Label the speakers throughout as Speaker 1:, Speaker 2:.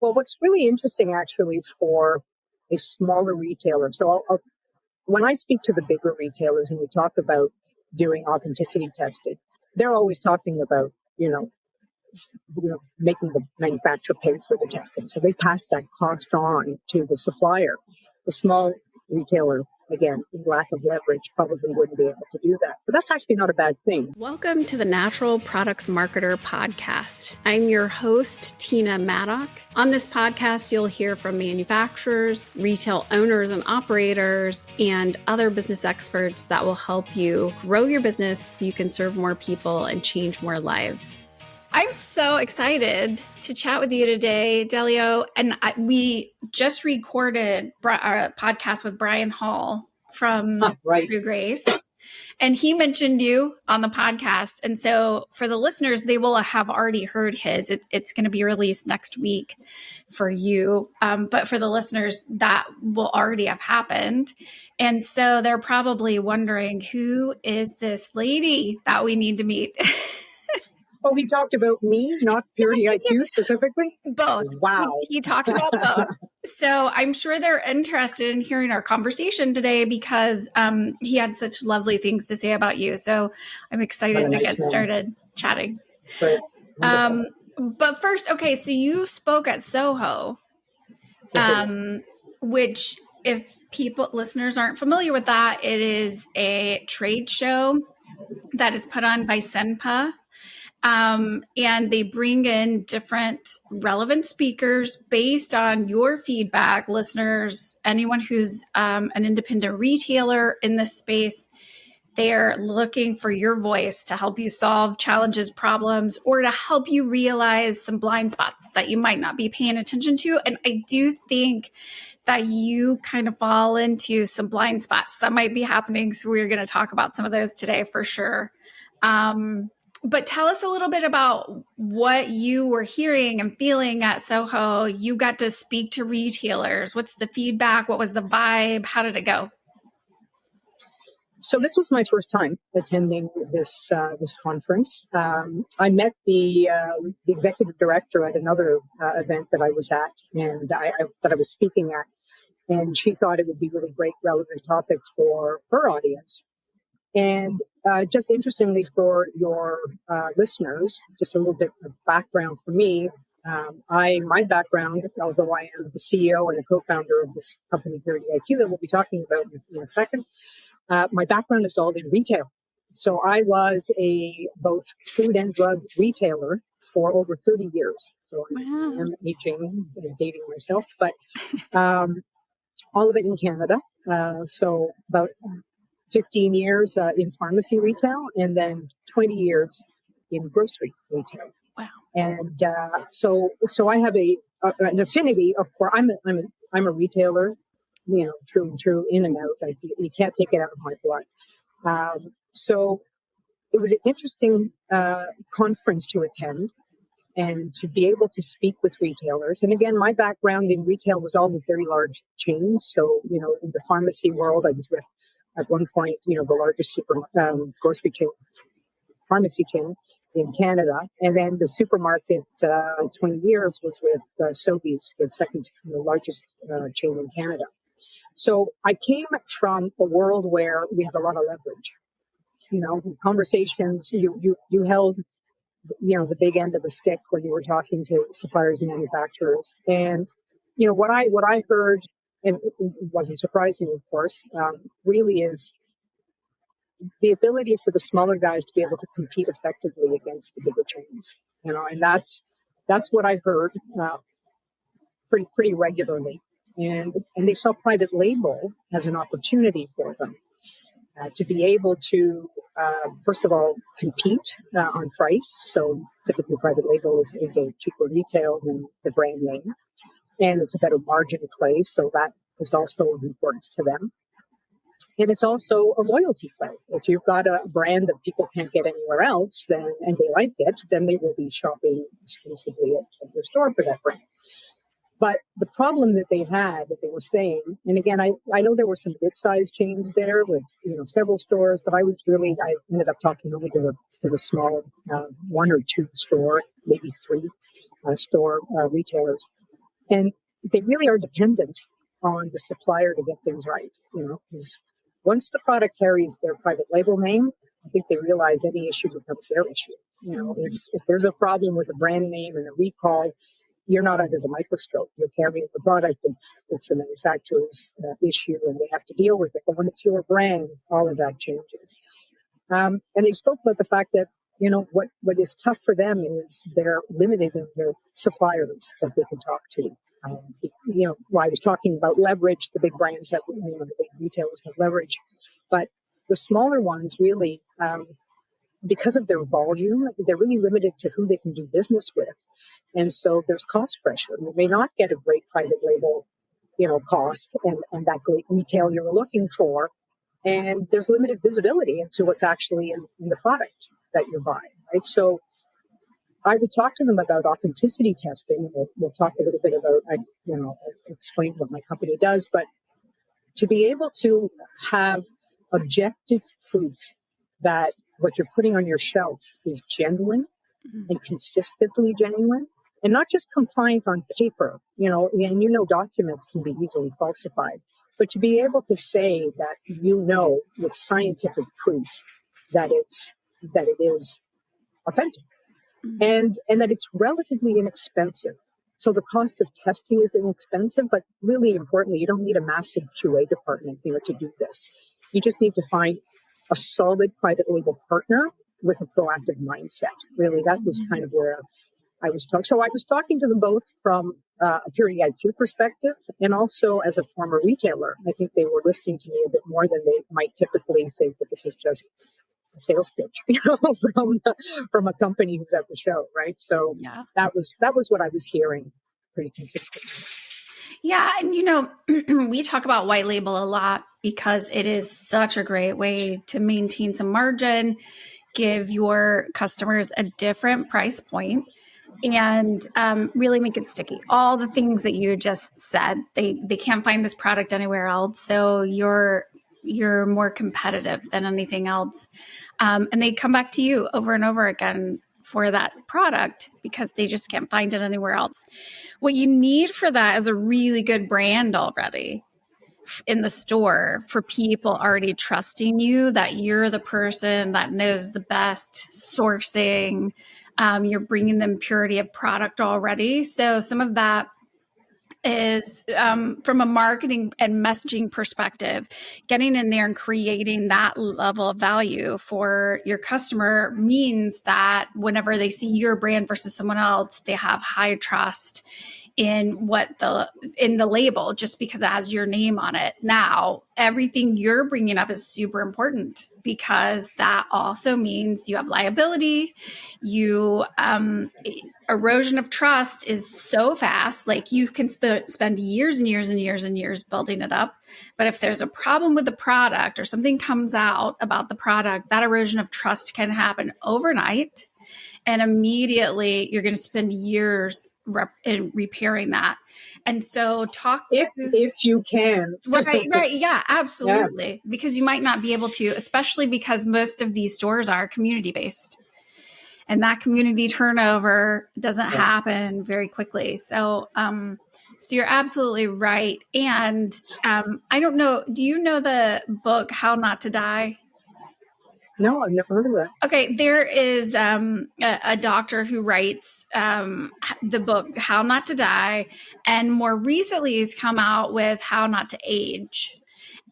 Speaker 1: Well, what's really interesting actually for a smaller retailer, so when I speak to the bigger retailers and we talk about doing authenticity testing, they're always talking about, making the manufacturer pay for the testing. So they pass that cost on to the supplier. The small retailer, again, in lack of leverage, probably wouldn't be able to do that. But that's actually not a bad thing.
Speaker 2: Welcome to the Natural Products Marketer podcast. I'm your host, Tina Maddock. On this podcast, you'll hear from manufacturers, retail owners and operators, and other business experts that will help you grow your business so you can serve more people and change more lives. I'm so excited to chat with you today, Deleo. And we just recorded a podcast with Brian Hall from True Grace. And he mentioned you on the podcast. And so for the listeners, they will have already heard his. It's going to be released next week for you. But for the listeners, that will already have happened. And so they're probably wondering, who is this lady that we need to meet?
Speaker 1: Oh, he talked about me, not Purity IQ specifically?
Speaker 2: Both.
Speaker 1: Wow.
Speaker 2: He talked about both. So I'm sure they're interested in hearing our conversation today because he had such lovely things to say about you. So I'm excited to get started chatting.
Speaker 1: Great.
Speaker 2: But first, okay, so you spoke at Soho, which if listeners aren't familiar with that, it is a trade show that is put on by Senpa. And they bring in different relevant speakers based on your feedback, listeners, anyone who's an independent retailer in this space. They're looking for your voice to help you solve challenges, problems, or to help you realize some blind spots that you might not be paying attention to. And I do think that you kind of fall into some blind spots that might be happening. So we're going to talk about some of those today for sure. But tell us a little bit about what you were hearing and feeling at Soho. You got to speak to retailers. What's the feedback? What was the vibe? How did it go?
Speaker 1: So this was my first time attending this conference. I met the executive director at another event that I was at and that I was speaking at, and she thought it would be really great, relevant topics for her audience. And just interestingly for your listeners, just a little bit of background for me. My background, although I am the CEO and a co-founder of this company, Purity IQ, that we'll be talking about in a second, my background is all in retail. So I was a both food and drug retailer for over 30 years. So wow. I'm aging and dating myself, but all of it in Canada. So about 15 years in pharmacy retail, and then 20 years in grocery retail.
Speaker 2: Wow!
Speaker 1: And so I have an affinity. Of course, I'm a retailer, through and through, in and out. You can't take it out of my blood. So it was an interesting conference to attend and to be able to speak with retailers. And again, my background in retail was all with very large chains. So in the pharmacy world, I was with, at one point, the largest grocery chain, pharmacy chain in Canada. And then the supermarket, 20 years was with Sobeys, the second largest chain in Canada. So I came from a world where we had a lot of leverage. Conversations, you held, the big end of the stick when you were talking to suppliers and manufacturers. And, what I heard, and it wasn't surprising, of course, really is the ability for the smaller guys to be able to compete effectively against the bigger chains, and that's what I heard pretty regularly. And they saw private label as an opportunity for them to be able to, first of all, compete on price. So typically private label is a cheaper retail than the brand name. And it's a better margin play, so that is also of importance to them. And it's also a loyalty play. If you've got a brand that people can't get anywhere else, and they like it, then they will be shopping exclusively at your store for that brand. But the problem that they had, that they were saying, and again, I know there were some mid-sized chains there with several stores, but I ended up talking only to the small one or two store, maybe three store retailers. And they really are dependent on the supplier to get things right, because once the product carries their private label name, I think they realize any issue becomes their issue. If there's a problem with a brand name and a recall, you're not under the microscope. You're carrying the product. It's the manufacturer's issue, and they have to deal with it. But when it's your brand, all of that changes. And they spoke about the fact that, what is tough for them is they're limited in their suppliers that they can talk to. While I was talking about leverage, the big brands have, the big retailers have leverage, but the smaller ones really, because of their volume, they're really limited to who they can do business with. And so there's cost pressure. You may not get a great private label, cost and that great retail you're looking for. And there's limited visibility into what's actually in the product that you're buying, right? So I would talk to them about authenticity testing. We'll talk a little bit about, explain what my company does, but to be able to have objective proof that what you're putting on your shelf is genuine and consistently genuine, and not just compliant on paper, and documents can be easily falsified, but to be able to say that, with scientific proof that it is authentic and that it's relatively inexpensive. So the cost of testing is inexpensive, but really importantly, you don't need a massive QA department to do this. You just need to find a solid private label partner with a proactive mindset. Really, that was kind of where I was talking. So I was talking to them both from a Purity IQ perspective and also as a former retailer. I think they were listening to me a bit more than they might typically think that this is just a sales pitch, from a company who's at the show, right? So that was what I was hearing pretty consistently.
Speaker 2: Yeah. And, we talk about white label a lot because it is such a great way to maintain some margin, give your customers a different price point, and really make it sticky. All the things that you just said, they can't find this product anywhere else. So you're more competitive than anything else. And they come back to you over and over again for that product because they just can't find it anywhere else. What you need for that is a really good brand already in the store, for people already trusting you, that you're the person that knows the best sourcing. You're bringing them purity of product already. So some of that is from a marketing and messaging perspective, getting in there and creating that level of value for your customer means that whenever they see your brand versus someone else, they have high trust in in the label, just because it has your name on it. Now, everything you're bringing up is super important because that also means you have liability. Erosion of trust is so fast. Like, you can spend years and years and years and years building it up. But if there's a problem with the product or something comes out about the product, that erosion of trust can happen overnight. And immediately you're going to spend years in repairing that. And so
Speaker 1: if you can.
Speaker 2: Right. Yeah, absolutely. Yeah. Because you might not be able to, especially because most of these stores are community based. And that community turnover doesn't happen very quickly. So you're absolutely right. And I don't know, do you know the book, How Not to Die?
Speaker 1: No, I've never heard of that.
Speaker 2: Okay, there is a doctor who writes the book, How Not to Die. And more recently, he's come out with How Not to Age.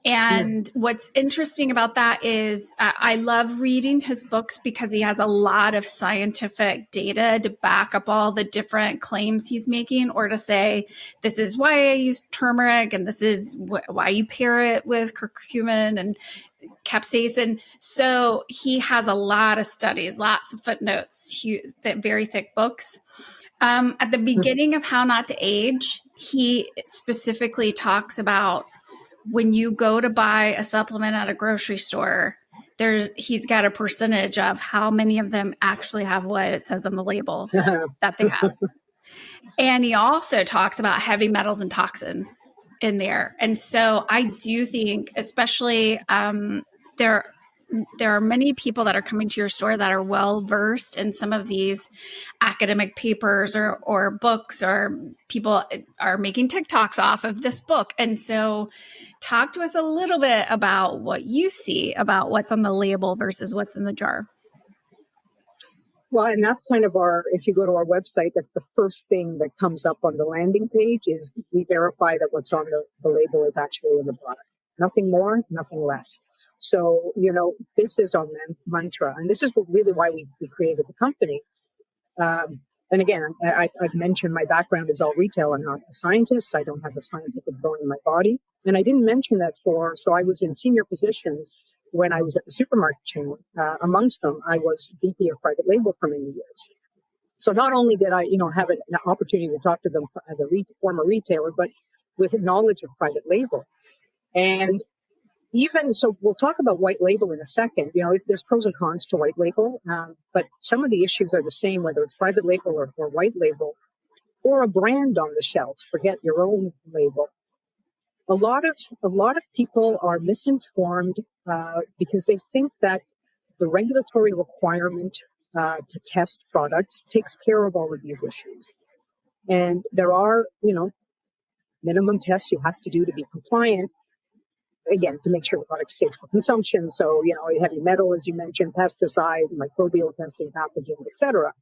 Speaker 2: And what's interesting about that is I love reading his books because he has a lot of scientific data to back up all the different claims he's making, or to say, this is why I use turmeric and this is why you pair it with curcumin and capsaicin. So he has a lot of studies, lots of footnotes, very thick books. At the beginning of How Not to Age, he specifically talks about when you go to buy a supplement at a grocery store, he's got a percentage of how many of them actually have what it says on the label that they have. And he also talks about heavy metals and toxins in there. And so I do think, especially there are many people that are coming to your store that are well versed in some of these academic papers or books, or people are making TikToks off of this book. And so talk to us a little bit about what you see about what's on the label versus what's in the jar.
Speaker 1: Well, and that's kind of if you go to our website, that's the first thing that comes up on the landing page is we verify that what's on the label is actually in the product. Nothing more, nothing less. So, this is our mantra, and this is really why we created the company. And again, I've mentioned my background is all retail. I'm not a scientist. I don't have a scientific bone in my body. And I didn't mention that so I was in senior positions when I was at the supermarket chain. Amongst them, I was VP of private label for many years. So not only did I, have an opportunity to talk to them as a former retailer, but with knowledge of private label. And so we'll talk about white label in a second. There's pros and cons to white label, but some of the issues are the same, whether it's private label or white label or a brand on the shelf. Forget your own label. A lot of people are misinformed because they think that the regulatory requirement to test products takes care of all of these issues. And there are, minimum tests you have to do to be compliant. Again, to make sure the product's safe for consumption. So, heavy metal, as you mentioned, pesticide, microbial testing, pathogens, etc.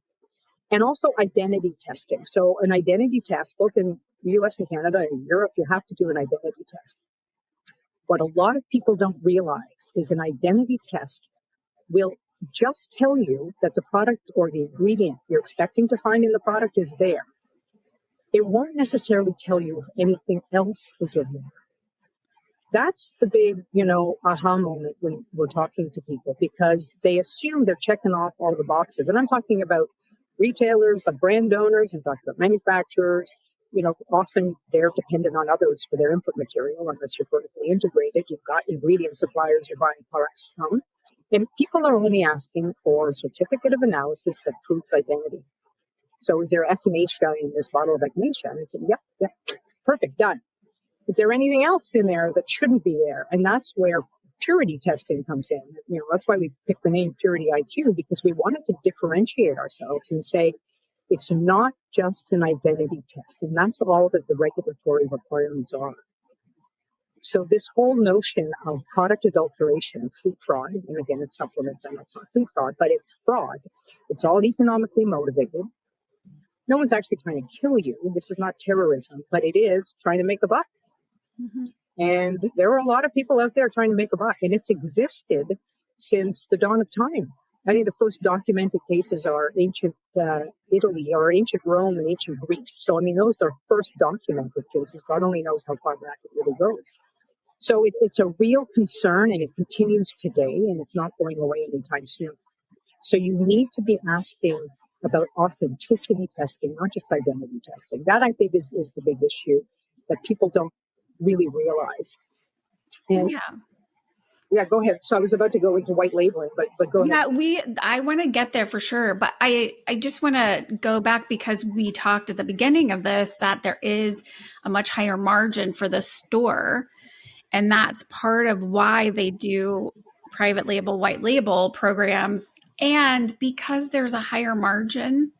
Speaker 1: And also identity testing. So an identity test, both in the US and Canada and Europe, you have to do an identity test. What a lot of people don't realize is an identity test will just tell you that the product or the ingredient you're expecting to find in the product is there. It won't necessarily tell you if anything else is in there. That's the big, aha moment when we're talking to people, because they assume they're checking off all the boxes. And I'm talking about retailers, the brand owners, and talking about manufacturers. Often they're dependent on others for their input material unless you're vertically integrated. You've got ingredient suppliers you're buying products from. And people are only asking for a certificate of analysis that proves identity. So is there FMH value in this bottle of echinacea? And I said, yep, perfect, done. Is there anything else in there that shouldn't be there? And that's where purity testing comes in. That's why we picked the name Purity IQ, because we wanted to differentiate ourselves and say it's not just an identity test. And that's all that the regulatory requirements are. So this whole notion of product adulteration, food fraud, and again, it's supplements, and it's not food fraud, but it's fraud. It's all economically motivated. No one's actually trying to kill you. This is not terrorism, but it is trying to make a buck. Mm-hmm. And there are a lot of people out there trying to make a buck, and it's existed since the dawn of time. I think the first documented cases are ancient Italy or ancient Rome and ancient Greece. So, those are first documented cases. God only knows how far back it really goes. So it's a real concern, and it continues today, and it's not going away anytime soon. So you need to be asking about authenticity testing, not just identity testing. That, I think, is the big issue that people don't really realize. And yeah, go ahead. So I was about to go into white labeling, but go ahead.
Speaker 2: Yeah, I want to get there for sure, but I just want to go back because we talked at the beginning of this that there is a much higher margin for the store, and that's part of why they do private label, white label programs. And because there's a higher margin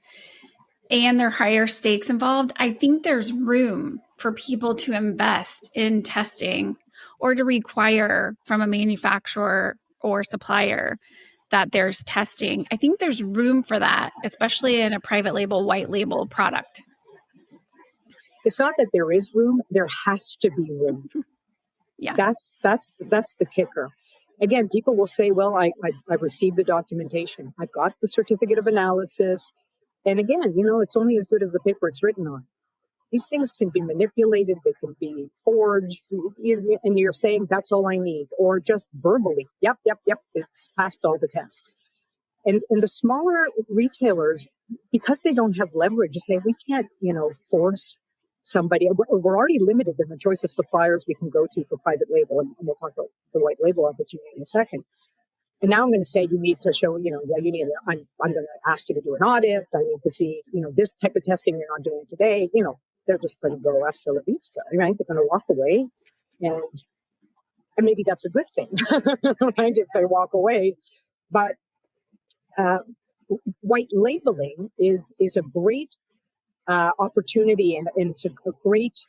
Speaker 2: and there are higher stakes involved, I think there's room for people to invest in testing or to require from a manufacturer or supplier that there's testing. I think there's room for that, especially in a private label, white label product.
Speaker 1: It's not that there is room, there has to be room. Yeah. That's the kicker. Again, people will say, well, I received the documentation. I've got the certificate of analysis. And again, it's only as good as the paper it's written on. These things can be manipulated. They can be forged. And you're saying, that's all I need. Or just verbally, yep, it's passed all the tests. And the smaller retailers, because they don't have leverage, say, we can't, force somebody. We're already limited in the choice of suppliers we can go to for private label. And we'll talk about the white label opportunity in a second. And now I'm going to say you need to show, I'm going to ask you to do an audit. I need to see, this type of testing you're not doing today. They're just going to go hasta la vista, right? They're going to walk away. And And maybe that's a good thing, right? If they walk away. But uh, white labeling is a great opportunity, and it's a great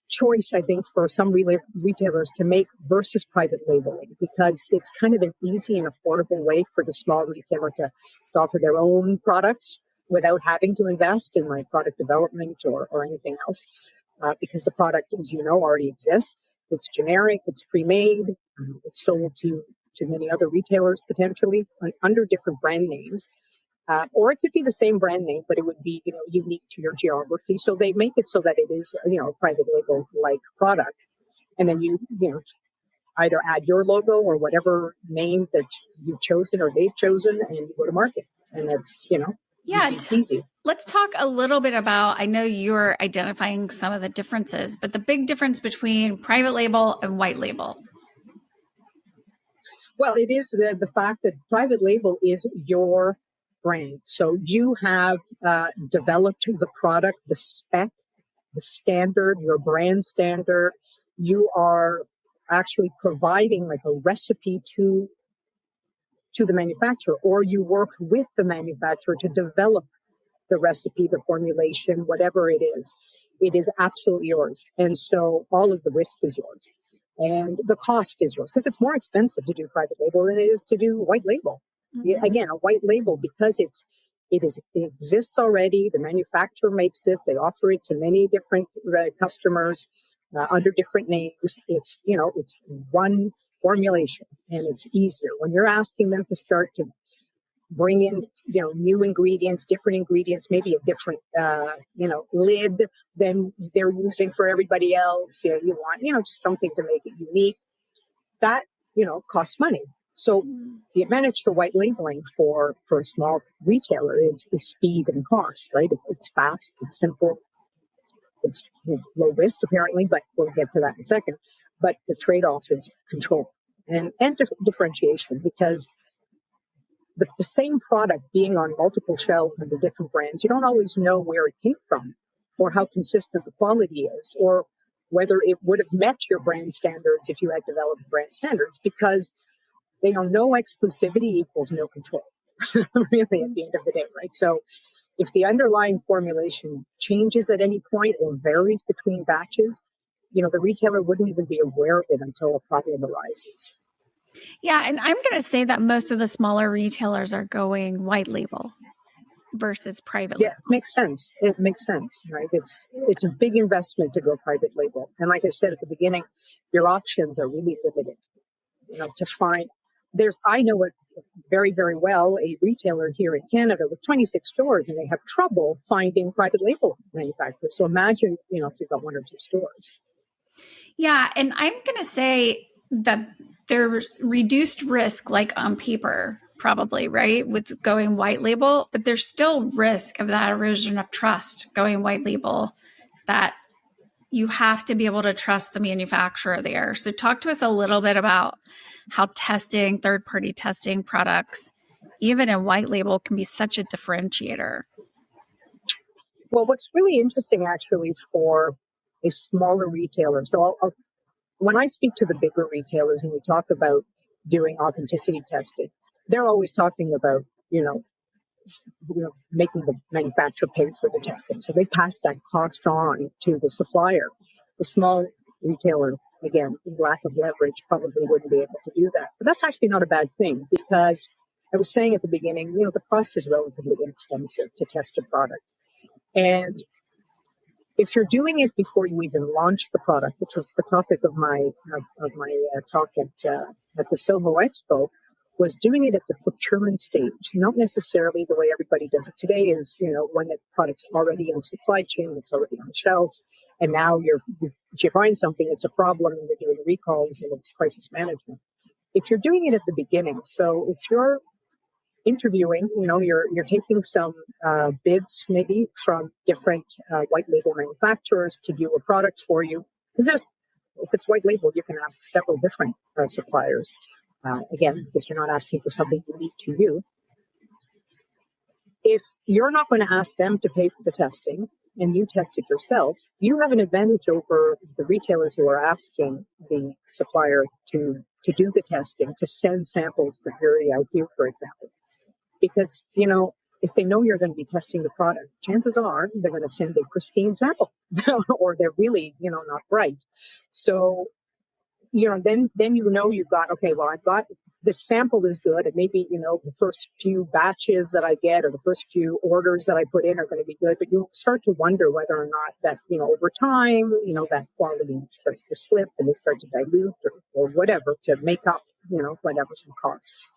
Speaker 1: choice, I think, for some retailers to make versus private labeling, because it's kind of an easy and affordable way for the small retailer to offer their own products without having to invest in like product development or anything else. Because the product, as you know, already exists. It's generic, it's pre-made, it's sold to many other retailers potentially under different brand names. Or it could be the same brand name, but it would be, unique to your geography. So they make it so that it is, a private label like product. And then you either add your logo or whatever name that you've chosen or they've chosen, and you go to market. And that's, easy.
Speaker 2: Let's talk a little bit about, I know you're identifying some of the differences, but the big difference between private label and white label.
Speaker 1: Well, it is the fact that private label is your brand. So you have developed the product, the spec, the standard, your brand standard. You are actually providing like a recipe to the manufacturer, or you work with the manufacturer to develop the recipe, the formulation, whatever it is. It is absolutely yours. And so all of the risk is yours. And the cost is yours, because it's more expensive to do private label than it is to do white label. Mm-hmm. Again, a white label, because it exists already. The manufacturer makes this. They offer it to many different customers under different names. It's one formulation, and it's easier. When you're asking them to start to bring in, new ingredients, different ingredients, maybe a different, lid than they're using for everybody else. You want, just something to make it unique. That, costs money. So the advantage for white labeling for a small retailer is speed and cost, right? It's fast, it's simple, it's low risk apparently, but we'll get to that in a second. But the trade-off is control and differentiation, because the same product being on multiple shelves under different brands, you don't always know where it came from or how consistent the quality is, or whether it would have met your brand standards if you had developed brand standards, because no exclusivity equals no control, really, at the end of the day, right? So if the underlying formulation changes at any point or varies between batches, the retailer wouldn't even be aware of it until a problem arises.
Speaker 2: Yeah, and I'm going to say that most of the smaller retailers are going white label versus private label.
Speaker 1: Yeah, it makes sense, right? It's a big investment to go private label. And like I said at the beginning, your options are really limited, to find. I know it very, very well, a retailer here in Canada with 26 stores, and they have trouble finding private label manufacturers. So imagine, if you've got one or two stores.
Speaker 2: Yeah, and I'm going to say that there's reduced risk, like on paper, probably, right, with going white label, but there's still risk of that erosion of trust going white label, that you have to be able to trust the manufacturer there. So talk to us a little bit about how third-party testing products, even in white label, can be such a differentiator.
Speaker 1: Well, what's really interesting actually for a smaller retailer, so when I speak to the bigger retailers and we talk about doing authenticity testing, they're always talking about, making the manufacturer pay for the testing. So they pass that cost on to the supplier. The small retailer, again, lack of leverage, probably wouldn't be able to do that. But that's actually not a bad thing, because I was saying at the beginning, the cost is relatively inexpensive to test a product. And if you're doing it before you even launch the product, which was the topic of my talk at the Soho Expo, was doing it at the procurement stage, not necessarily the way everybody does it today. Is when the product's already in the supply chain, it's already on the shelf, and now if you find something, it's a problem, and you're doing recalls and it's crisis management. If you're doing it at the beginning, so if you're interviewing, you're taking some bids maybe from different white label manufacturers to do a product for you. Because if it's white label, you can ask several different suppliers. Again, because you're not asking for something unique to you. If you're not going to ask them to pay for the testing, and you test it yourself, you have an advantage over the retailers who are asking the supplier to do the testing, to send samples for Purity IQ, for example. Because, if they know you're going to be testing the product, chances are they're going to send a pristine sample or they're really, not bright. So, then you've got, okay, well, I've got the sample is good. And maybe, the first few batches that I get or the first few orders that I put in are going to be good. But you start to wonder whether or not that, over time, that quality starts to slip and they start to dilute or whatever to make up, whatever some costs.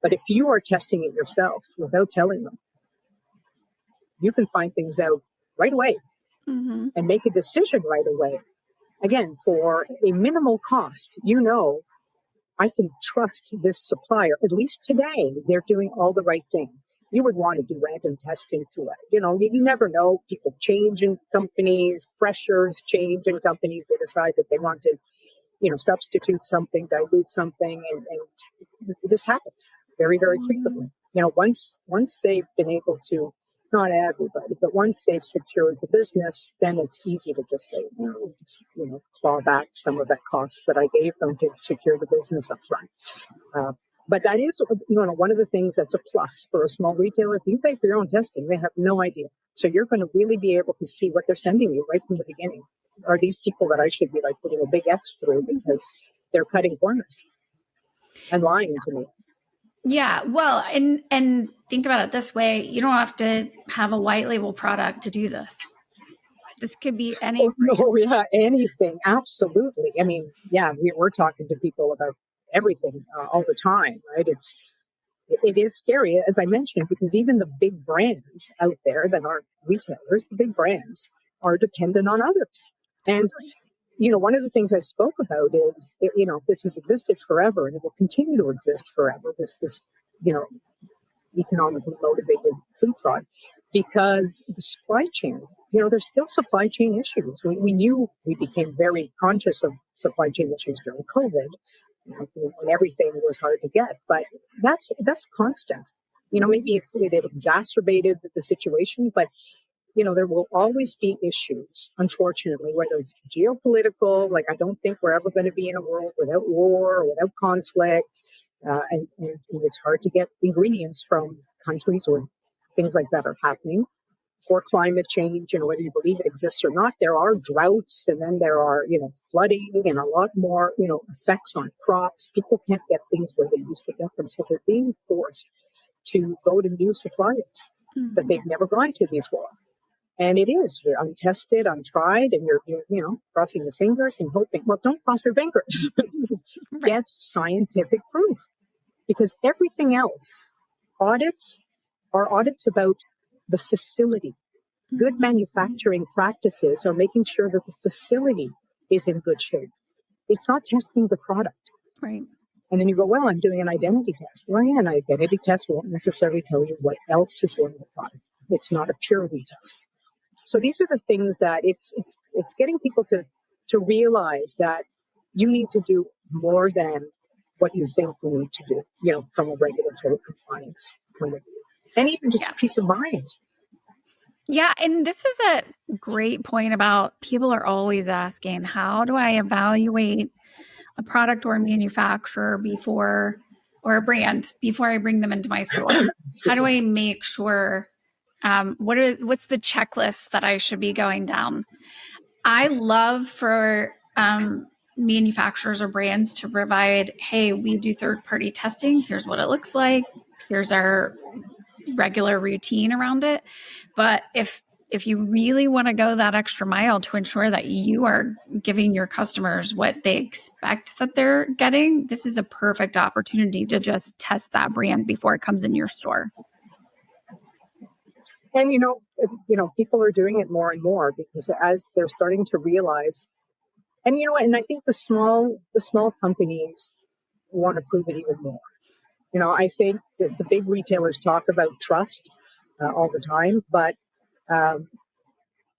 Speaker 1: But if you are testing it yourself without telling them, you can find things out right away and make a decision right away. Again, for a minimal cost, I can trust this supplier. At least today, they're doing all the right things. You would want to do random testing through it. You never know. People change in companies, pressures change in companies. They decide that they want to, substitute something, dilute something, and this happens very, very frequently. Once they've been able to, not everybody, but once they've secured the business, then it's easy to just say, claw back some of that cost that I gave them to secure the business up front. But that is, one of the things that's a plus for a small retailer. If you pay for your own testing, they have no idea. So you're going to really be able to see what they're sending you right from the beginning. Are these people that I should be putting a big X through because they're cutting corners and lying to me?
Speaker 2: Yeah, well, and think about it this way. You don't have to have a white label product to do this. This could be any.
Speaker 1: Anything. Absolutely. I mean, we're talking to people about everything all the time, right? It is scary, as I mentioned, because even the big brands out there that aren't retailers, the big brands are dependent on others. And one of the things I spoke about is, this has existed forever and it will continue to exist forever. This economically motivated food fraud, because the supply chain, there's still supply chain issues. We became very conscious of supply chain issues during COVID, when everything was hard to get, but that's constant. Maybe it exacerbated the situation, but there will always be issues, unfortunately, whether it's geopolitical, I don't think we're ever going to be in a world without war or without conflict. And it's hard to get ingredients from countries where things like that are happening. Or climate change, whether you believe it exists or not, there are droughts and then there are, flooding and a lot more, effects on crops. People can't get things where they used to get them. So they're being forced to go to new suppliers that they've never gone to before. And you're untested, untried, and you're crossing your fingers and hoping. Well, don't cross your fingers. Get scientific proof, because everything else, audits are audits about the facility. Good manufacturing practices are making sure that the facility is in good shape. It's not testing the product.
Speaker 2: Right.
Speaker 1: And then you go, well, I'm doing an identity test. Well, an identity test won't necessarily tell you what else is in the product. It's not a purity test. So these are the things that it's getting people to realize that you need to do more than what you think you need to do, from a regulatory compliance point of view. And even just peace of mind.
Speaker 2: Yeah, and this is a great point about people are always asking, how do I evaluate a product or a manufacturer or a brand before I bring them into my store? How do I make sure, what's the checklist that I should be going down? I love for manufacturers or brands to provide, hey, we do third-party testing. Here's what it looks like. Here's our regular routine around it. But if you really want to go that extra mile to ensure that you are giving your customers what they expect that they're getting, this is a perfect opportunity to just test that brand before it comes in your store.
Speaker 1: And, people are doing it more and more because as they're starting to realize, and, and I think the small companies want to prove it even more. I think that the big retailers talk about trust all the time, but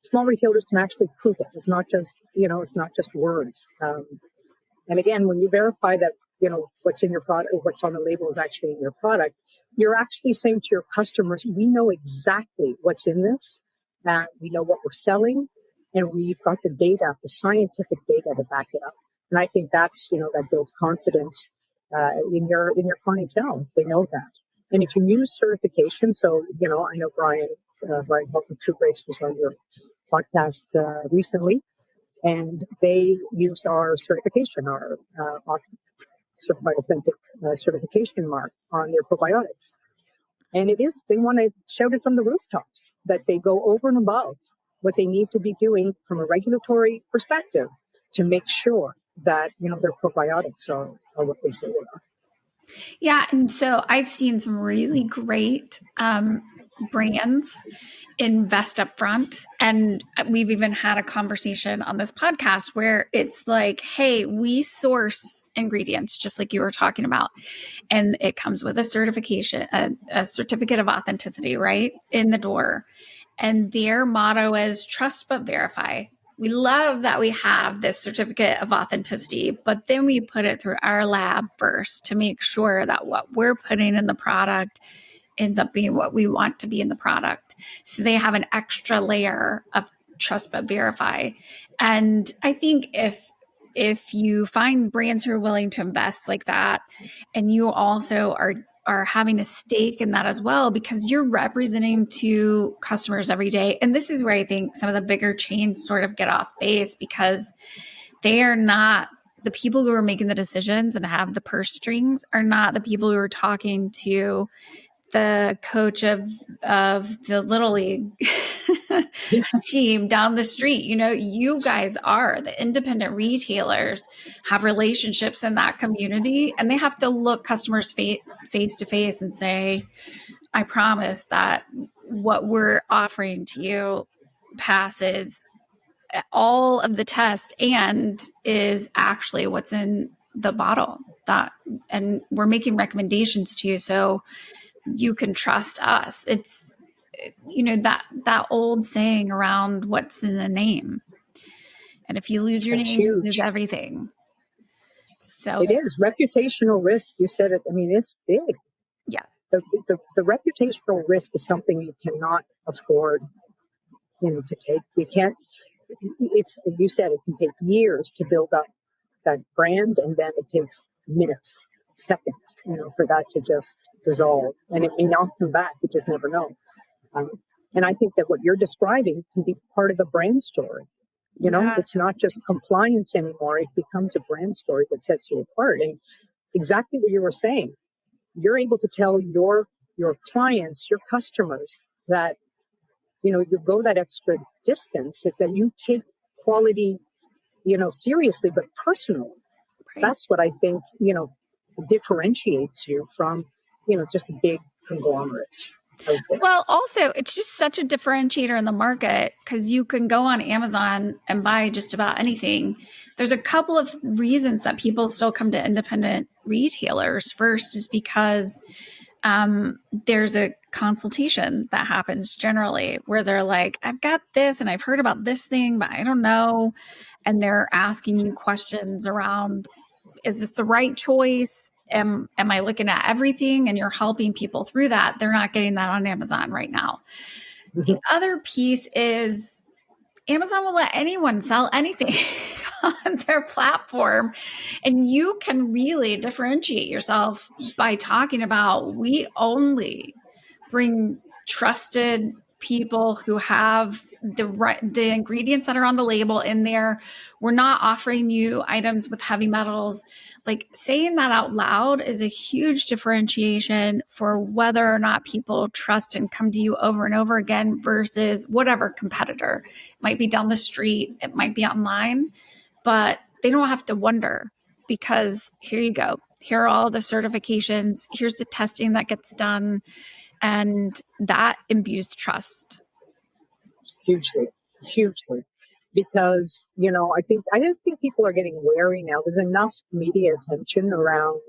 Speaker 1: small retailers can actually prove it. It's not just, it's not just words. And again, when you verify that, what's in your product or what's on the label is actually in your product, you're actually saying to your customers, we know exactly what's in this. We know what we're selling, and we've got the data, the scientific data to back it up. And I think that's, that builds confidence in your clientele if they know that. And if you use certification, so, I know Brian Holt from True Grace was on your podcast recently, and they used our certification, our certified authentic certification mark on their probiotics. And they want to shout it from the rooftops that they go over and above what they need to be doing from a regulatory perspective to make sure that, their probiotics are what they say they are.
Speaker 2: Yeah. And so I've seen some really great brands invest up front. And we've even had a conversation on this podcast where it's like, hey, we source ingredients just like you were talking about. And it comes with a certification, a certificate of authenticity, right, in the door. And their motto is trust but verify. We love that we have this certificate of authenticity, but then we put it through our lab first to make sure that what we're putting in the product ends up being what we want to be in the product. So they have an extra layer of trust but verify. And I think if you find brands who are willing to invest like that, and you also are having a stake in that as well, because you're representing to customers every day. And this is where I think some of the bigger chains sort of get off base, because they are not the people who are making the decisions and have the purse strings, are not the people who are talking to the coach of the Little League team down the street. You guys are the independent retailers, have relationships in that community, and they have to look customers face to face and say, I promise that what we're offering to you passes all of the tests and is actually what's in the bottle, and we're making recommendations to you so you can trust us. It's, that old saying around what's in a name. And if you lose your name, you lose everything. So
Speaker 1: it is reputational risk. You said it. I mean, it's big.
Speaker 2: Yeah.
Speaker 1: The reputational risk is something you cannot afford, to take. You can't, you said it can take years to build up that brand, and then it takes minutes, seconds, for that to just dissolve, and it may not come back. You just never know. And I think that what you're describing can be part of the brand story. It's not just compliance anymore. It becomes a brand story that sets you apart. And exactly what you were saying, you're able to tell your clients, your customers, that, you go that extra distance, is that you take quality, seriously, but personally. Right. That's what I think, differentiates you from, just big conglomerates.
Speaker 2: Well, also, it's just such a differentiator in the market, because you can go on Amazon and buy just about anything. There's a couple of reasons that people still come to independent retailers. First is because there's a consultation that happens generally where they're like, I've got this and I've heard about this thing, but I don't know. And they're asking you questions around, is this the right choice? Am I looking at everything? And you're helping people through that. They're not getting that on Amazon right now. Mm-hmm. The other piece is Amazon will let anyone sell anything on their platform. And you can really differentiate yourself by talking about, we only bring trusted people who have the ingredients that are on the label in there. We're not offering you items with heavy metals. Like, saying that out loud is a huge differentiation for whether or not people trust and come to you over and over again versus whatever competitor. It might be down the street, it might be online, but they don't have to wonder, because here you go. Here are all the certifications. Here's the testing that gets done. And that imbues trust.
Speaker 1: Hugely. Because, I don't think people are getting wary now. There's enough media attention around,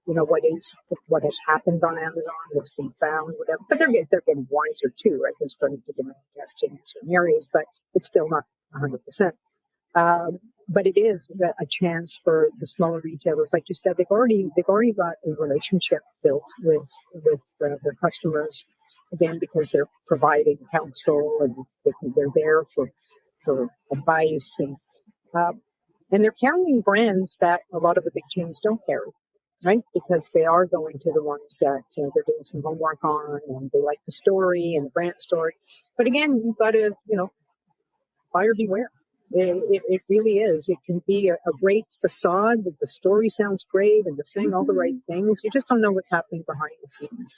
Speaker 1: what has happened on Amazon, what's been found, whatever. But they're getting wiser too, right? They're starting to demand testing in certain areas, but it's still not 100%. But it is a chance for the smaller retailers, like you said. They've already got a relationship built with their customers, again, because they're providing counsel and they're there for advice, and they're carrying brands that a lot of the big chains don't carry, right? Because they are going to the ones that they're doing some homework on, and they like the story and the brand story. But again, you've got to, buyer beware. It really is. It can be a great facade. The story sounds great, and they're saying all the right things. You just don't know what's happening behind the scenes.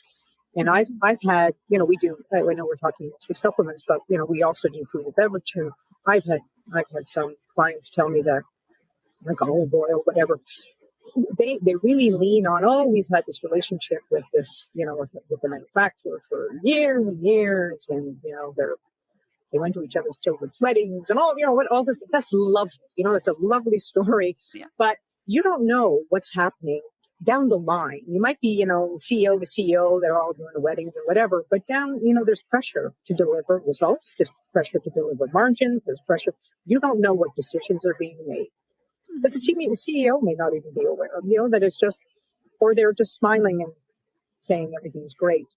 Speaker 1: And I've had, we do. I know we're talking about supplements, but we also do food and beverage. And I've had some clients tell me that, like olive oil, whatever, they really lean on, we've had this relationship with this, with the manufacturer for years and years, and they went to each other's children's weddings and all this. That's lovely. That's a lovely story.
Speaker 2: Yeah.
Speaker 1: But you don't know what's happening down the line. You might be, CEO to CEO, they're all doing the weddings and whatever, but down, there's pressure to deliver results. There's pressure to deliver margins. There's pressure. You don't know what decisions are being made. But the CEO may not even be aware of, that it's just, or they're just smiling and saying everything's great.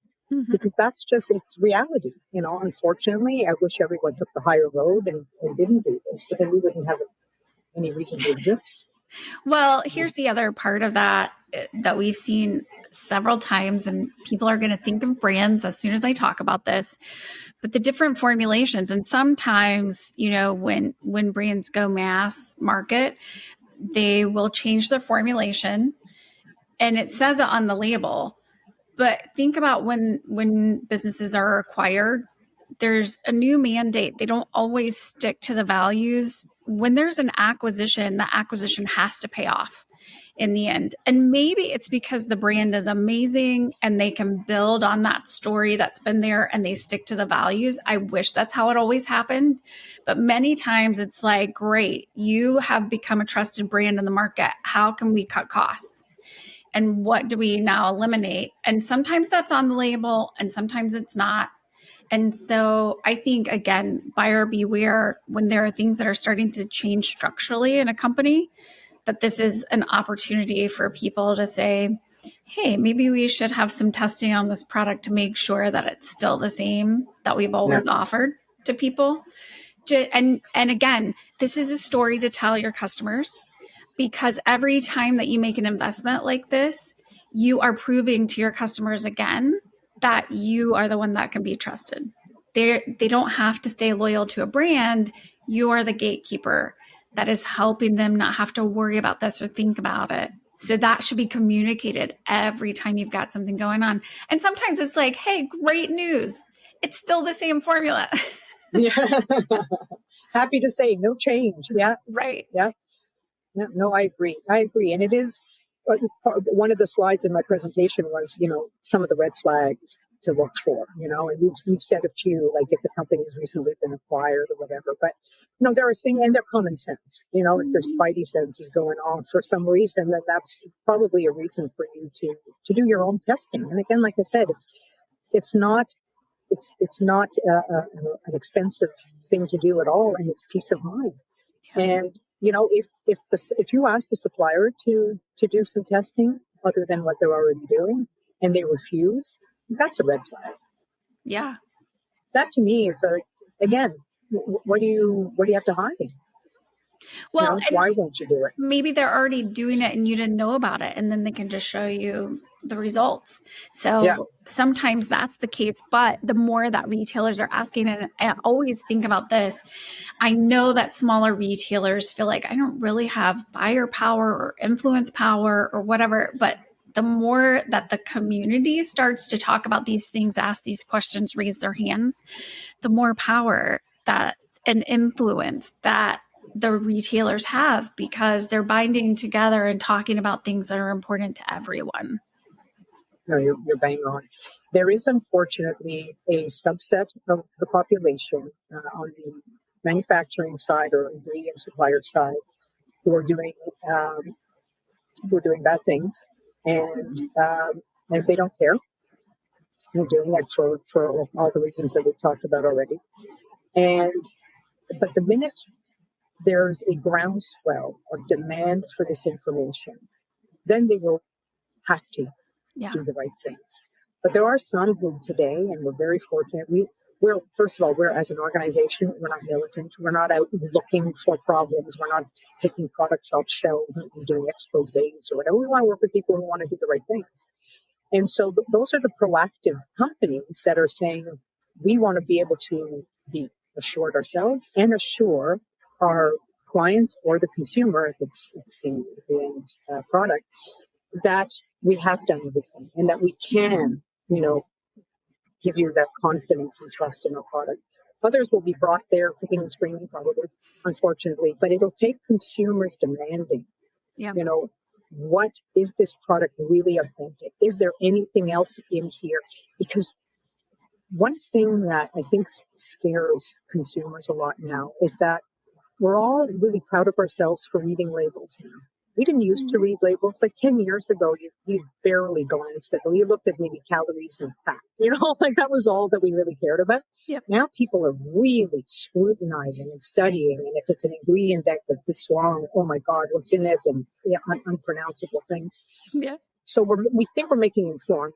Speaker 1: Because that's just, it's reality. Unfortunately, I wish everyone took the higher road and didn't do this, but then we wouldn't have any reason to exist.
Speaker 2: Well, here's the other part of that we've seen several times, and people are going to think of brands as soon as I talk about this, but the different formulations. And sometimes, when brands go mass market, they will change their formulation, and it says it on the label. But think about when businesses are acquired, there's a new mandate. They don't always stick to the values. When there's an acquisition, the acquisition has to pay off in the end. And maybe it's because the brand is amazing and they can build on that story that's been there and they stick to the values. I wish that's how it always happened. But many times it's like, great, you have become a trusted brand in the market. How can we cut costs? And what do we now eliminate? And sometimes that's on the label and sometimes it's not. And so I think, again, buyer beware when there are things that are starting to change structurally in a company, that this is an opportunity for people to say, hey, maybe we should have some testing on this product to make sure that it's still the same that we've always offered to people. And again, this is a story to tell your customers, because every time that you make an investment like this, you are proving to your customers again that you are the one that can be trusted. They don't have to stay loyal to a brand. You are the gatekeeper that is helping them not have to worry about this or think about it. So that should be communicated every time you've got something going on. And sometimes it's like, hey, great news. It's still the same formula.
Speaker 1: Yeah. Happy to say no change. Yeah.
Speaker 2: Right.
Speaker 1: Yeah. No, I agree. And it is, one of the slides in my presentation was, some of the red flags to look for, and you've said a few, like if the company has recently been acquired or whatever, but, there are things, and they're common sense, if their spidey sense is going off for some reason, then that's probably a reason for you to do your own testing. And again, like I said, it's not an expensive thing to do at all, and it's peace of mind. Yeah. And if you ask the supplier to do some testing other than what they're already doing, and they refuse, that's a red flag.
Speaker 2: Yeah,
Speaker 1: that to me is like, again, what do you have to hide?
Speaker 2: Well,
Speaker 1: why won't you do it?
Speaker 2: Maybe they're already doing it and you didn't know about it, and then they can just show you the results. So sometimes that's the case, but the more that retailers are asking, and I always think about this, I know that smaller retailers feel like I don't really have buyer power or influence power or whatever, but the more that the community starts to talk about these things, ask these questions, raise their hands, the more power that and influence that the retailers have, because they're binding together and talking about things that are important to everyone.
Speaker 1: No, you're bang on. There is unfortunately a subset of the population on the manufacturing side or ingredient supplier side who are doing bad things, and they don't care. They're doing it for all the reasons that we've talked about already. But the minute there's a groundswell of demand for this information, then they will have to do the right things. But there are some who today, and we're very fortunate, we're, first of all, we're as an organization, we're not militant. We're not out looking for problems. We're not taking products off shelves and doing exposés or whatever. We want to work with people who want to do the right things. And so those are the proactive companies that are saying, we want to be able to be assured ourselves and assure our clients or the consumer, if it's the end product, that we have done everything and that we can, give you that confidence and trust in our product. Others will be brought there kicking and screaming, probably, unfortunately, but it'll take consumers demanding,
Speaker 2: Yeah.
Speaker 1: What is this product really authentic? Is there anything else in here? Because one thing that I think scares consumers a lot now is that we're all really proud of ourselves for reading labels now. We didn't used to read labels. Like 10 years ago, you barely glanced at them. You looked at maybe calories and fat, like that was all that we really cared about.
Speaker 2: Yep.
Speaker 1: Now people are really scrutinizing and studying. And if it's an ingredient deck that's this long, oh my God, what's in it? And unpronounceable things.
Speaker 2: Yeah.
Speaker 1: So we think we're making informed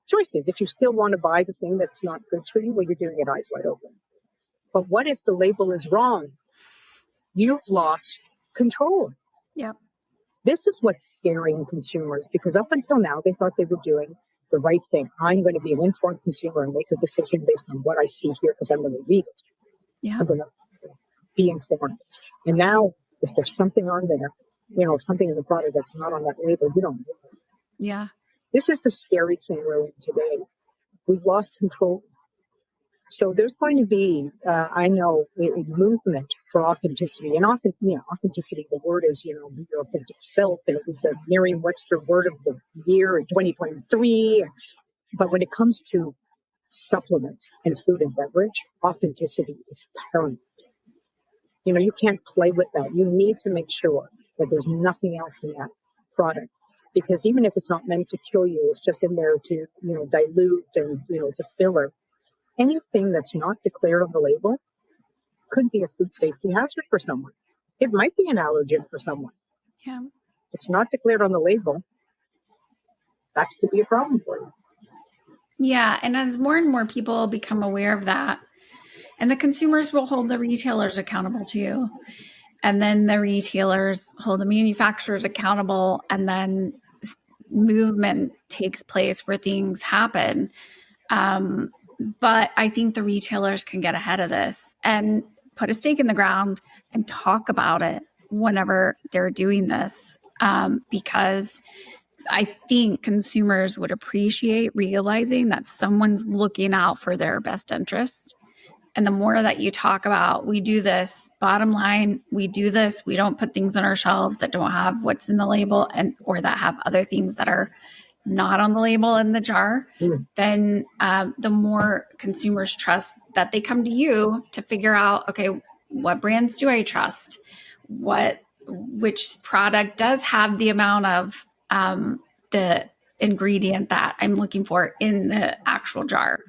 Speaker 1: choices. If you still want to buy the thing that's not good for you, well, you're doing it eyes wide open. But what if the label is wrong? You've lost control.
Speaker 2: Yeah.
Speaker 1: This is what's scaring consumers, because up until now, they thought they were doing the right thing. I'm going to be an informed consumer and make a decision based on what I see here because I'm going to read it.
Speaker 2: Yeah.
Speaker 1: I'm going to be informed. And now, if there's something on there, something in the product that's not on that label, you don't know.
Speaker 2: Yeah.
Speaker 1: This is the scary thing we're in today. We've lost control. So there's going to be, I know, a movement for authenticity. And authenticity, the word is, your authentic self. And it was the Merriam-Webster word of the year in 2023. But when it comes to supplements and food and beverage, authenticity is paramount. You can't play with that. You need to make sure that there's nothing else in that product. Because even if it's not meant to kill you, it's just in there to, dilute and, it's a filler. Anything that's not declared on the label could be a food safety hazard for someone. It might be an allergen for someone.
Speaker 2: Yeah.
Speaker 1: If it's not declared on the label, that could be a problem for you.
Speaker 2: Yeah. And as more and more people become aware of that, and the consumers will hold the retailers accountable too. And then the retailers hold the manufacturers accountable. And then movement takes place where things happen. But I think the retailers can get ahead of this and put a stake in the ground and talk about it whenever they're doing this, because I think consumers would appreciate realizing that someone's looking out for their best interest. And the more that you talk about, we do this, bottom line, we do this, we don't put things on our shelves that don't have what's in the label or that have other things that are not on the label in the jar, then the more consumers trust that they come to you to figure out, okay, what brands do I trust? Which product does have the amount of the ingredient that I'm looking for in the actual jar?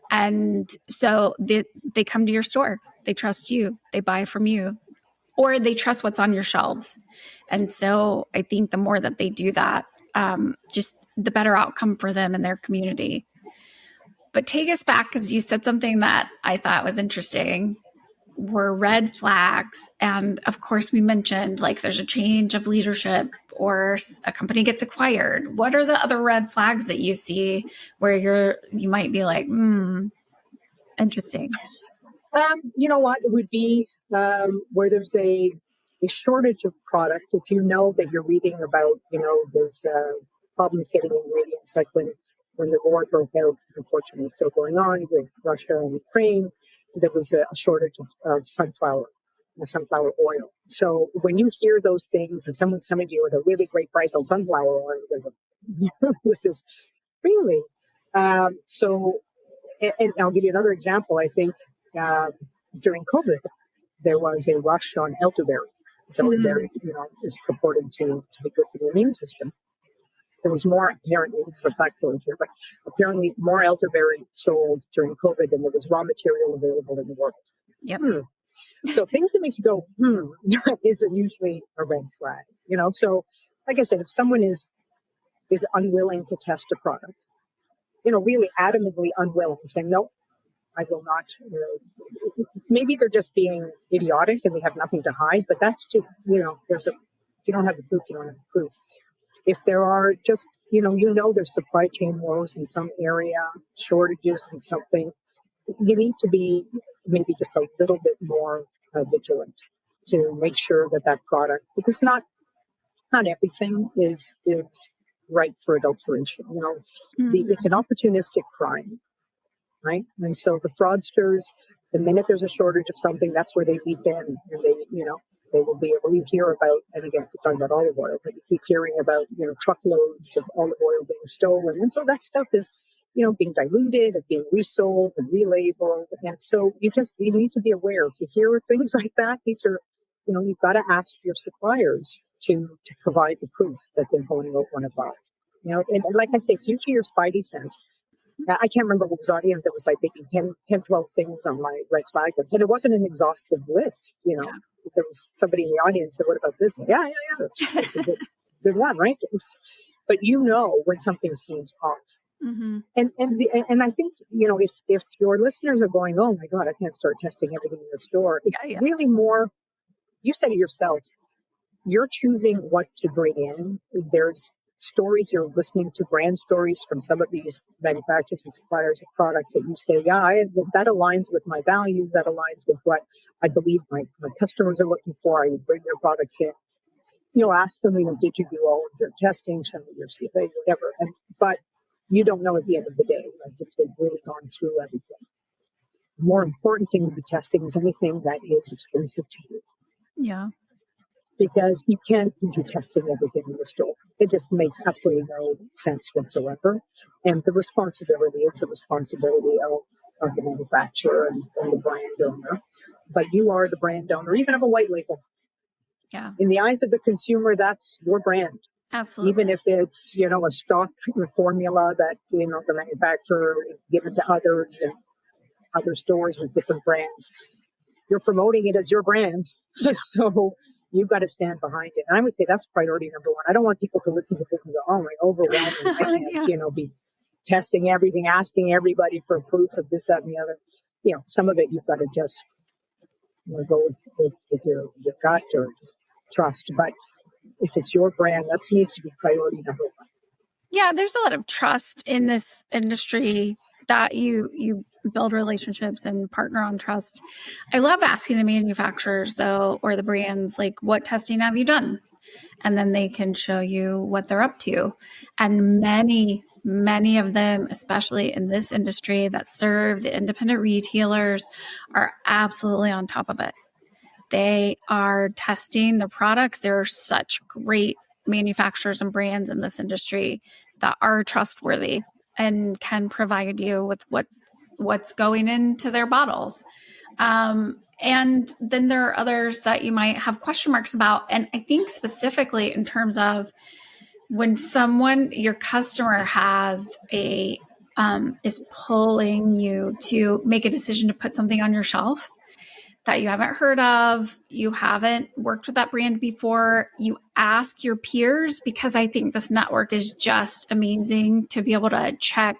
Speaker 2: And so they come to your store. They trust you. They buy from you. Or they trust what's on your shelves. And so I think the more that they do that, just the better outcome for them and their community. But take us back, because you said something that I thought was interesting, were red flags. And of course, we mentioned like there's a change of leadership or a company gets acquired. What are the other red flags that you see where you might be like, interesting?
Speaker 1: You know what? It would be where there's a shortage of product. If you know that you're reading about, there's problems getting ingredients, like when the war broke out, unfortunately, still going on with Russia and Ukraine, there was a shortage of sunflower oil. So when you hear those things and someone's coming to you with a really great price on sunflower oil, this is really, so, and I'll give you another example. I think during COVID, there was a rush on elderberry. So elderberry, is purported to be good for the immune system. There was more, apparently, this is a factoid here, but apparently more elderberry sold during COVID than there was raw material available in the world.
Speaker 2: Yep.
Speaker 1: So things that make you go, isn't usually a red flag, So like I said, if someone is unwilling to test a product, really adamantly unwilling, saying, no, I will not. Maybe they're just being idiotic and they have nothing to hide, but that's just, if you don't have the proof, you don't have the proof. If there are just, there's supply chain woes in some area, shortages in something, you need to be maybe just a little bit more vigilant to make sure that product, because not everything is right for adulteration. It's an opportunistic crime, right? And so the fraudsters, the minute there's a shortage of something, that's where they leap in, and they will be able to hear about, and again, we're talking about olive oil, but you keep hearing about, truckloads of olive oil being stolen. And so that stuff is, being diluted and being resold and relabeled. And so you need to be aware. If you hear things like that, these are, you've got to ask your suppliers to provide the proof that they're going out one above. And like I say, it's usually your spidey sense. I can't remember what was on it. There was like maybe 10, 12 things on my red flag list. And it wasn't an exhaustive list. Yeah. There was somebody in the audience that, what about this one? Yeah. That's a good one, right? But when something seems off. Mm-hmm. And I think, if your listeners are going, oh my God, I can't start testing everything in the store. It's really more, you said it yourself, you're choosing what to bring in. There's stories, you're listening to brand stories from some of these manufacturers and suppliers of products that you say, that aligns with my values, that aligns with what I believe my customers are looking for. I would bring their products in. You'll ask them, did you do all of your testing, some of your CFA, whatever. But you don't know at the end of the day, like if they've really gone through everything. The more important thing to be testing is anything that is exclusive to you.
Speaker 2: Yeah.
Speaker 1: Because you can't be testing everything in the store. It just makes absolutely no sense whatsoever. And the responsibility is the responsibility of the manufacturer and the brand owner. But you are the brand owner, even of a white label.
Speaker 2: Yeah.
Speaker 1: In the eyes of the consumer, that's your brand.
Speaker 2: Absolutely.
Speaker 1: Even if it's, a stock formula that, the manufacturer given to others and other stores with different brands, you're promoting it as your brand. So you've got to stand behind it. And I would say that's priority number one. I don't want people to listen to this and go, oh my, overwhelming. I can't, be testing everything, asking everybody for proof of this, that, and the other. Some of it you've got to just go with your gut or just trust. But if it's your brand, that needs to be priority number one.
Speaker 2: Yeah, there's a lot of trust in this industry that you build relationships and partner on trust. I love asking the manufacturers, though, or the brands, like, what testing have you done? And then they can show you what they're up to. And many of them, especially in this industry that serve the independent retailers, are absolutely on top of it. They are testing the products. There are such great manufacturers and brands in this industry that are trustworthy and can provide you with what's going into their bottles. And then there are others that you might have question marks about. And I think specifically in terms of when your customer has is pulling you to make a decision to put something on your shelf that you haven't heard of, you haven't worked with that brand before, you ask your peers, because I think this network is just amazing to be able to check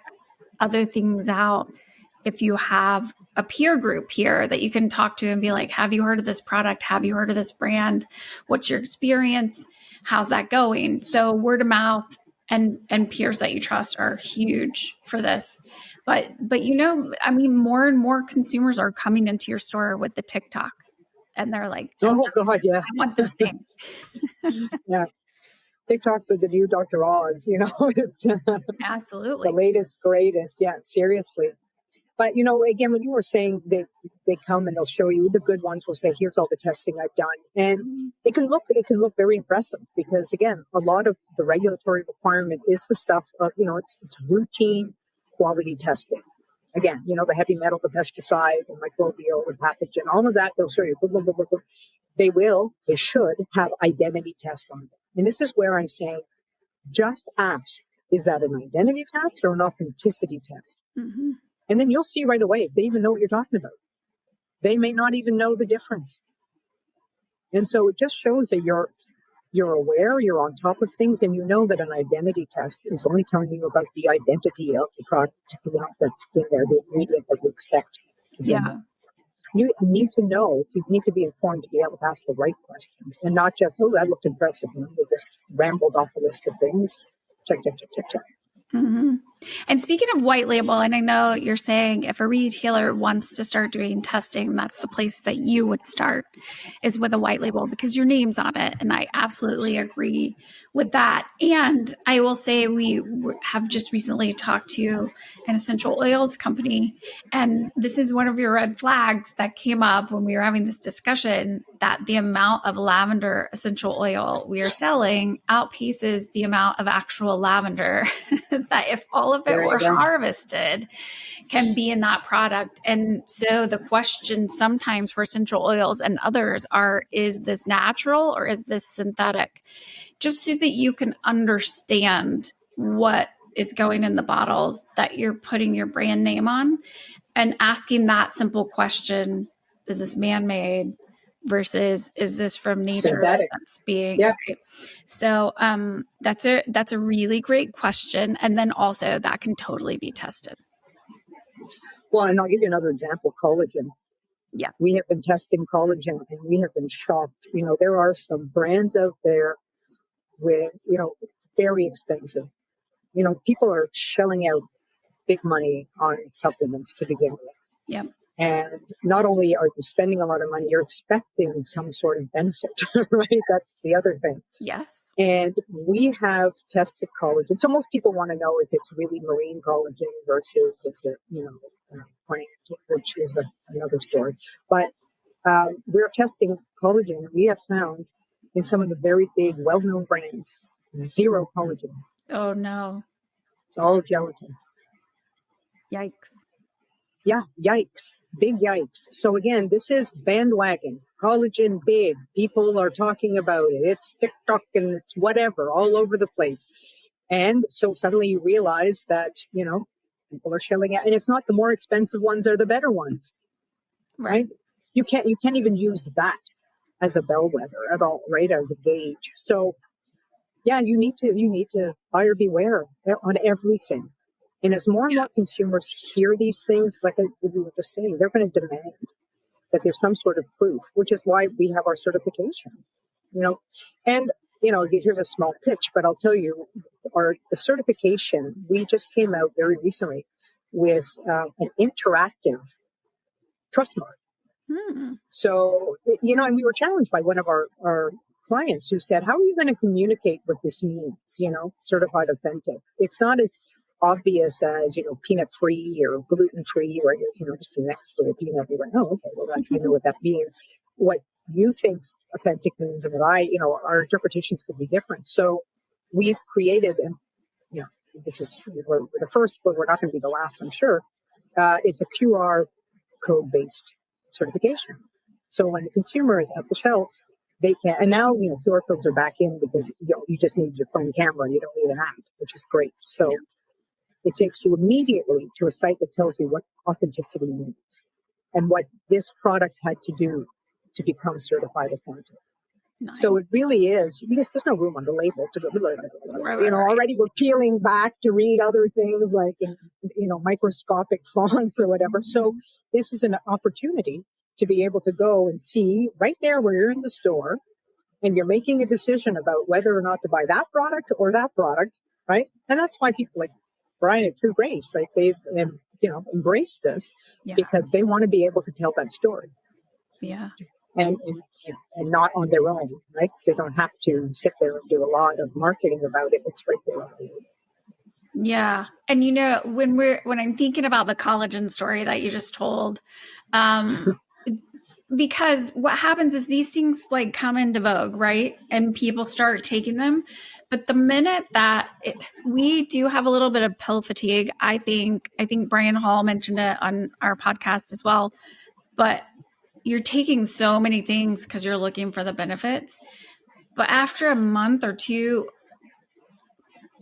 Speaker 2: other things out. If you have a peer group here that you can talk to and be like, have you heard of this product? Have you heard of this brand? What's your experience? How's that going? So word of mouth and peers that you trust are huge for this. But more and more consumers are coming into your store with the TikTok, and they're like,
Speaker 1: oh God, yeah,
Speaker 2: I want this thing.
Speaker 1: Yeah. TikToks are the new Dr. Oz, it's
Speaker 2: Absolutely
Speaker 1: the latest, greatest. Yeah, seriously. But, again, when you were saying they come and they'll show you, the good ones will say, here's all the testing I've done. And it can look very impressive because, again, a lot of the regulatory requirement is the stuff of, it's routine quality testing. Again, the heavy metal, the pesticide, the microbial, the pathogen, all of that, they'll show you. Blah, blah, blah, blah. They should have identity tests on them. And this is where I'm saying, just ask, is that an identity test or an authenticity test? Mm-hmm. And then you'll see right away if they even know what you're talking about. They may not even know the difference. And so it just shows that you're aware, you're on top of things, and you know that an identity test is only telling you about the identity of the product that's in there, the ingredient that you expect is in there. You need to know, you need to be informed to be able to ask the right questions and not just, oh, that looked impressive. And you just rambled off a list of things. Check, check, check, check, check.
Speaker 2: Mm-hmm. And speaking of white label, and I know you're saying if a retailer wants to start doing testing, that's the place that you would start, is with a white label because your name's on it. And I absolutely agree with that. And I will say we have just recently talked to an essential oils company. And this is one of your red flags that came up when we were having this discussion, that the amount of lavender essential oil we are selling outpaces the amount of actual lavender that if all of it were harvested can be in that product. And so the question sometimes for essential oils and others are, is this natural or is this synthetic? Just so that you can understand what is going in the bottles that you're putting your brand name on, and asking that simple question, is this man-made versus is this from nature
Speaker 1: synthetic?
Speaker 2: That's being right? So that's a really great question. And then also that can totally be tested.
Speaker 1: Well, and I'll give you another example, collagen.
Speaker 2: Yeah.
Speaker 1: We have been testing collagen and we have been shocked. You know, there are some brands out there with, you know, very expensive. You know, people are shelling out big money on supplements to begin with.
Speaker 2: Yeah.
Speaker 1: And not only are you spending a lot of money, you're expecting some sort of benefit, right? That's the other thing.
Speaker 2: Yes.
Speaker 1: And we have tested collagen. So most people want to know if it's really marine collagen versus it's a, you know, plant, which is another story. But we're testing collagen. We have found in some of the very big, well-known brands, zero collagen.
Speaker 2: Oh, no.
Speaker 1: It's all gelatin.
Speaker 2: Yikes.
Speaker 1: Yeah, yikes. Big yikes. So again, this is bandwagon. Collagen big. People are talking about it. It's TikTok and it's whatever, all over the place. And so suddenly you realize that, you know, people are shelling out. And it's not the more expensive ones are the better ones. Right? You can't even use that as a bellwether at all, right? As a gauge. So yeah, you need to buyer beware on everything. And as more and more consumers hear these things, like we were just saying, they're going to demand that there's some sort of proof, which is why we have our certification, you know. And, you know, here's a small pitch, but I'll tell you, the certification, we just came out very recently with an interactive trust mark. So, you know, and we were challenged by one of our clients who said, how are you going to communicate what this means, you know, certified authentic? It's not as obvious as, you know, peanut free or gluten free or, you know, just the next little peanut. You went, oh, okay, well, I know what that means. What you think authentic means and what you know, our interpretations could be different. So we've created, and, you know, we're the first, but we're not going to be the last, I'm sure. It's a QR code based certification. So when the consumer is at the shelf, they can, and now, you know, QR codes are back in because, you know, you just need your phone camera and you don't need an app, which is great. So it takes you immediately to a site that tells you what authenticity means and what this product had to do to become certified authentic. Nice. So it really is, because there's no room on the label to go, you know, already we're peeling back to read other things like, in, you know, microscopic fonts or whatever. So this is an opportunity to be able to go and see right there where you're in the store and you're making a decision about whether or not to buy that product or that product, right? And that's why people like Brian at True Grace, like they've, you know, embraced this because they want to be able to tell that story.
Speaker 2: Yeah.
Speaker 1: And not on their own, right? So they don't have to sit there and do a lot of marketing about it. It's right there on the
Speaker 2: Yeah. And you know, when I'm thinking about the collagen story that you just told, because what happens is these things like come into vogue, right? And people start taking them. But the minute that we do have a little bit of pill fatigue, I think Brian Hall mentioned it on our podcast as well, but you're taking so many things because you're looking for the benefits. But after a month or two,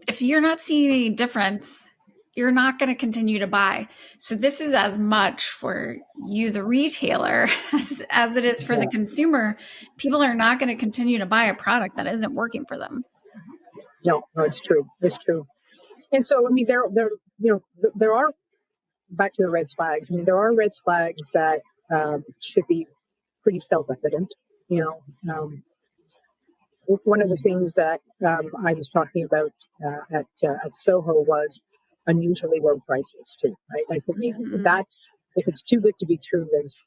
Speaker 2: if you're not seeing any difference, you're not going to continue to buy. So this is as much for you, the retailer, as it is for the consumer. People are not going to continue to buy a product that isn't working for them.
Speaker 1: No, it's true. It's true. And so, I mean, there are, back to the red flags. I mean, there are red flags that should be pretty self-evident. One of the things that I was talking about at Soho was unusually low prices too, right? Like, that's, if it's too good to be true, there's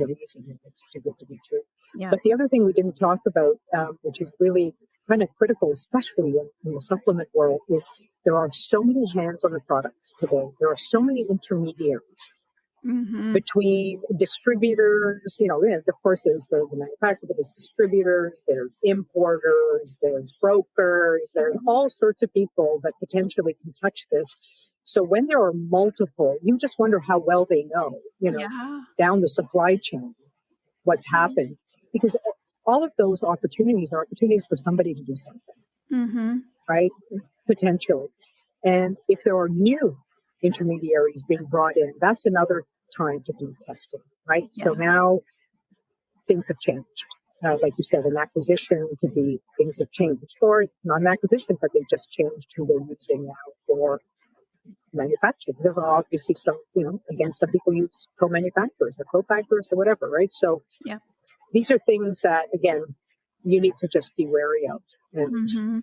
Speaker 1: a reason if it's too good to be true.
Speaker 2: Yeah.
Speaker 1: But the other thing we didn't talk about, which is really kind of critical, especially in the supplement world, is there are so many hands on the products today. There are so many intermediaries between distributors. Of course, there's the manufacturer, but there's distributors, there's importers, there's brokers, there's all sorts of people that potentially can touch this. So when there are multiple, you just wonder how well they know, down the supply chain, what's happened. Because all of those opportunities are opportunities for somebody to do something, right? Potentially. And if there are new intermediaries being brought in, that's another time to do testing, right? Yeah. So now things have changed. Like you said, an acquisition could be things have changed, or not an acquisition, but they've just changed who they're using now for manufacturing. There are obviously some, again, some people use co-manufacturers or co-packers or whatever, right? So these are things that, again, you need to just be wary of and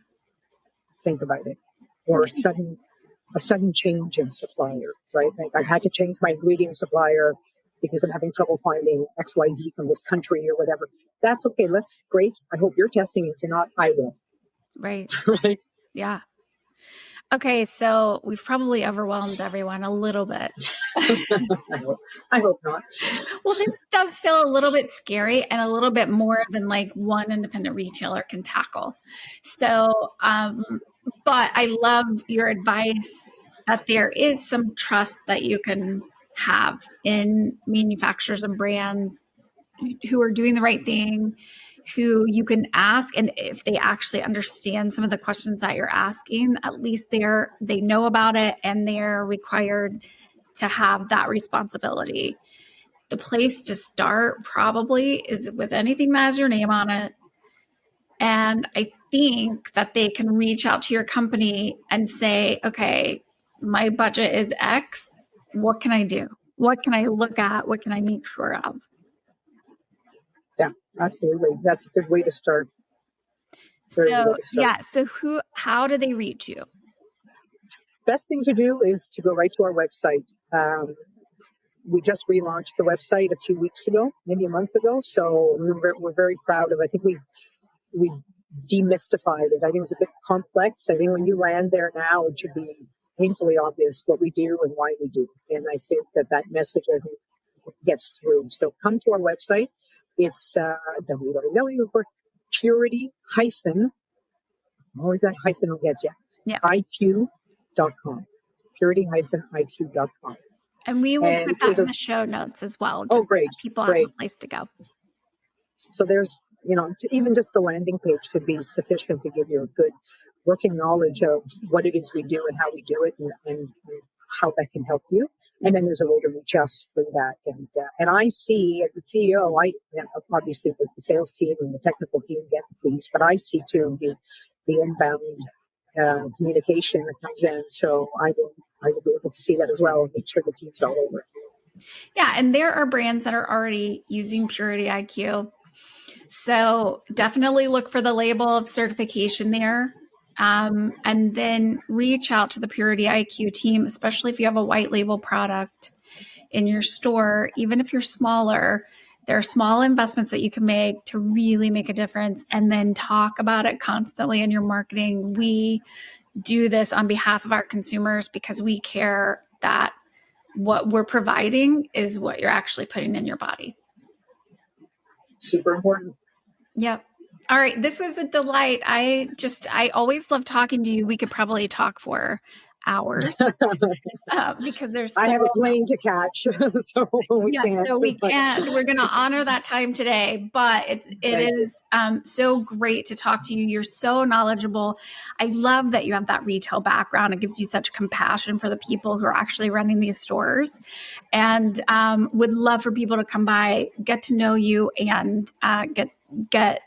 Speaker 1: think about it. Or a sudden change in supplier, right? Like, I had to change my ingredient supplier because I'm having trouble finding XYZ from this country or whatever. That's okay. That's great. I hope you're testing it. If you're not, I will.
Speaker 2: Right.
Speaker 1: Right.
Speaker 2: Yeah. Okay. So we've probably overwhelmed everyone a little bit.
Speaker 1: I hope not.
Speaker 2: Well, this does feel a little bit scary and a little bit more than like one independent retailer can tackle. So, but I love your advice that there is some trust that you can have in manufacturers and brands who are doing the right thing, who you can ask. And if they actually understand some of the questions that you're asking, at least they know about it and they're required to have that responsibility. The place to start probably is with anything that has your name on it. And I think that they can reach out to your company and say, okay, my budget is X. What can I do? What can I look at? What can I make sure of?
Speaker 1: Yeah, absolutely. That's a good way to start.
Speaker 2: So how do they reach you?
Speaker 1: Best thing to do is to go right to our website. We just relaunched the website a few weeks ago, maybe a month ago. So we're very proud of it. I think we demystified it. I think it was a bit complex. I think when you land there now, it should be painfully obvious what we do and why we do. And I think that message, I think, gets through. So come to our website. It's www.purity- always that hyphen will get you.
Speaker 2: Yeah.
Speaker 1: IQ.com. Purity-IQ.com.
Speaker 2: And we will put that in the show notes as well. Just
Speaker 1: great.
Speaker 2: So people have a place to go.
Speaker 1: So there's, even just the landing page should be sufficient to give you a good working knowledge of what it is we do and how we do it and how that can help you. And then there's a way to reach us through that. And I see, as a CEO, obviously the sales team and the technical team get these, but I see too the inbound communication that comes in. So I will be able to see that as well and make sure the team's all over it.
Speaker 2: Yeah, and there are brands that are already using Purity IQ. So definitely look for the label of certification there. And then reach out to the Purity IQ team, especially if you have a white label product in your store. Even if you're smaller, there are small investments that you can make to really make a difference, and then talk about it constantly in your marketing. We do this on behalf of our consumers because we care that what we're providing is what you're actually putting in your body.
Speaker 1: Super important.
Speaker 2: Yep. All right. This was a delight. I always love talking to you. We could probably talk for hours because there's
Speaker 1: I have a plane to catch, so we can't.
Speaker 2: So we can't. We're going to honor that time today, but it is so great to talk to you. You're so knowledgeable. I love that you have that retail background. It gives you such compassion for the people who are actually running these stores, and would love for people to come by, get to know you, and get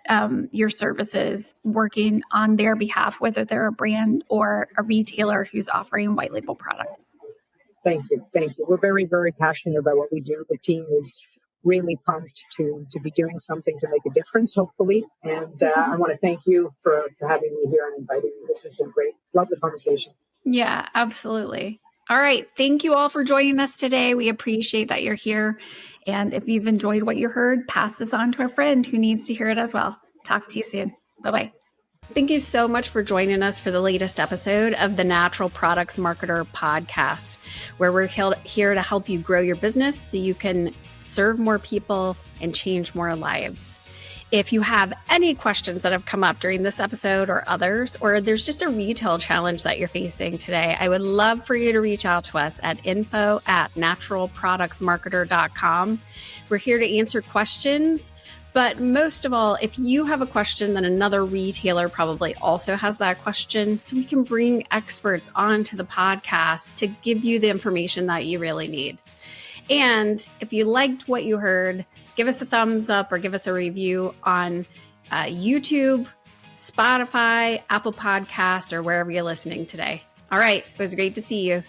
Speaker 2: your services working on their behalf, whether they're a brand or a retailer who's offering white label products.
Speaker 1: Thank you. Thank you. We're very, very passionate about what we do. The team is really pumped to be doing something to make a difference, hopefully. And I want to thank you for having me here and inviting me. This has been great. Love the conversation.
Speaker 2: Yeah, absolutely. All right. Thank you all for joining us today. We appreciate that you're here. And if you've enjoyed what you heard, pass this on to a friend who needs to hear it as well. Talk to you soon. Bye-bye. Thank you so much for joining us for the latest episode of the Natural Products Marketer podcast, where we're here to help you grow your business so you can serve more people and change more lives. If you have any questions that have come up during this episode or others, or there's just a retail challenge that you're facing today, I would love for you to reach out to us at info@naturalproductsmarketer.com. We're here to answer questions, but most of all, if you have a question, then another retailer probably also has that question, so we can bring experts onto the podcast to give you the information that you really need. And if you liked what you heard, give us a thumbs up or give us a review on YouTube, Spotify, Apple Podcasts, or wherever you're listening today. All right. It was great to see you.